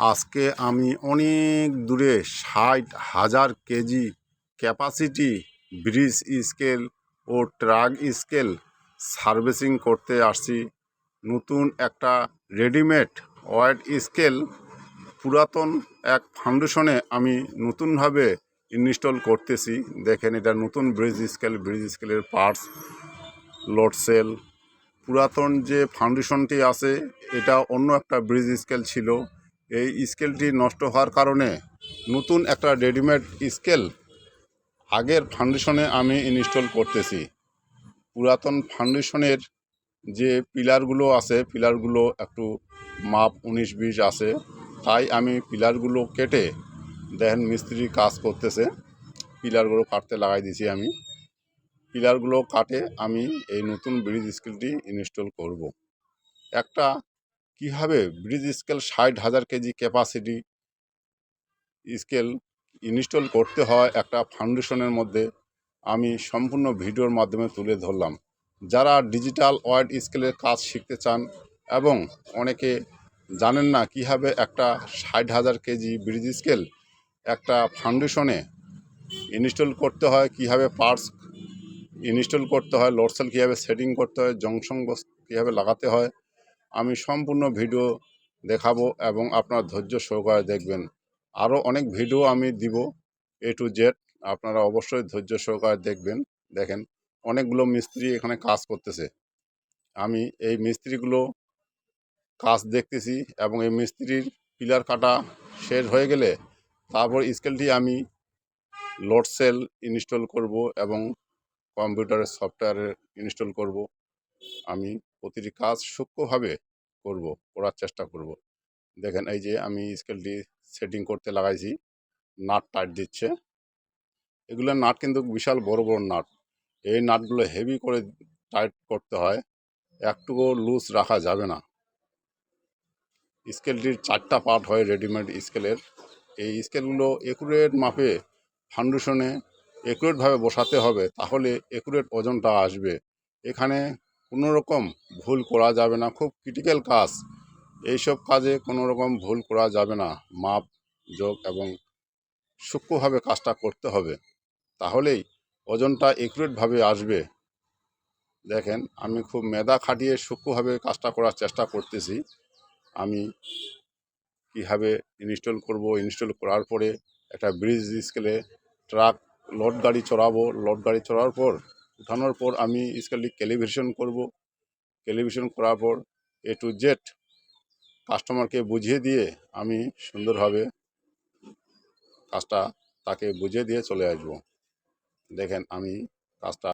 আজকে আমি অনেক দূরে ৬০,০০০ কেজি ক্যাপাসিটি ব্রিজ স্কেল ও ট্রাক স্কেল সার্ভিসিং করতে আসছি। নতুন একটা রেডিমেড ওয়েট স্কেল পুরাতন এক ফাউন্ডেশনে আমি নতুনভাবে ইনস্টল করতেছি। দেখেন, এটা নতুন ব্রিজ স্কেলের পার্টস, লোড সেল। পুরাতন যে ফাউন্ডেশনটি আছে এটা অন্য একটা ব্রিজ স্কেল ছিল। এই স্কেলটি নষ্ট হওয়ার কারণে নতুন একটা রেডিমেড স্কেল আগের ফাউন্ডেশনে আমি ইনস্টল করতেছি। পুরাতন ফাউন্ডেশনের যে পিলারগুলো আছে, পিলারগুলো একটু মাপ 19-20 আছে, তাই আমি পিলারগুলো কেটে, দেখেন মিস্ত্রি কাজ করতেছে, পিলারগুলো কাটতে লাগাই দিয়েছি আমি। পিলারগুলো কাটে আমি এই নতুন ব্রিজ স্কেলটি ইনস্টল করব। একটা কীভাবে bridge scale ৬০,০০০ KG capacity scale install করতে হয় একটা ফাউন্ডেশনের মধ্যে, আমি সম্পূর্ণ ভিডিওর মাধ্যমে তুলে ধরলাম। যারা ডিজিটাল ওয়েট স্কেলের কাজ শিখতে চান এবং অনেকে জানেন না কীভাবে একটা ৬০,০০০ কেজি ব্রিজ স্কেল একটা ফাউন্ডেশনে ইনস্টল করতে হয়, কীভাবে পার্টস ইনস্টল করতে হয়, লোড সেল কীভাবে সেটিং করতে হয়, জংশন বক্স কীভাবে লাগাতে হয়, আমি সম্পূর্ণ ভিডিও দেখাবো এবং আপনার ধৈর্য সহকারে দেখবেন। আরও অনেক ভিডিও আমি দিব A to Z, আপনারা অবশ্যই ধৈর্য সহকারে দেখবেন। দেখেন, অনেকগুলো মিস্ত্রি এখানে কাজ করতেছে। আমি এই মিস্ত্রিগুলো কাজ দেখতেছি এবং এই মিস্ত্রির পিলার কাটা শেষ হয়ে গেলে তারপর স্কেলটি আমি লোড সেল ইনস্টল করব এবং কম্পিউটারের সফটওয়্যারে ইনস্টল করব। আমি প্রতিটি কাজ সূক্ষ্মভাবে করার চেষ্টা করব। দেখেন, এই যে আমি স্কেলটি সেটিং করতে লাগাইছি, নাট টাইট দিচ্ছে। এগুলো নাট কিন্তু বিশাল বড় বড় নাট। এই নাটগুলো হেভি করে টাইট করতে হয়, একটুকু লুজ রাখা যাবে না। স্কেলটির 4টা পার্ট হয় রেডিমেড স্কেলের। এই স্কেলগুলো একুরেট মাপে ফাউন্ডেশনে একুরেটভাবে বসাতে হবে, তাহলে একুরেট ওজনটা আসবে। এখানে কোনো রকম ভুল করা যাবে না, খুব ক্রিটিক্যাল কাজ। এইসব কাজে কোনো রকম ভুল করা যাবে না, মাপ যোগ এবং সূক্ষ্মভাবে কাজটা করতে হবে, তাহলেই ওজনটা একুরেটভাবে আসবে। দেখেন, আমি খুব মেধা খাটিয়ে সূক্ষ্মভাবে কাজটা করার চেষ্টা করতেছি। আমি কীভাবে ইনস্টল করব, ইনস্টল করার পরে একটা ব্রিজ স্কেলে ট্রাক লোড গাড়ি চড়াবো, লোড গাড়ি চড়ার পর উঠানোর পর আমি স্কেলটি ক্যালিব্রেশন করব। ক্যালিব্রেশন করার পর A to Z কাস্টমারকে বুঝিয়ে দিয়ে আমি সুন্দরভাবে কাজটা তাকে বুঝিয়ে দিয়ে চলে আসব। দেখেন, আমি কাজটা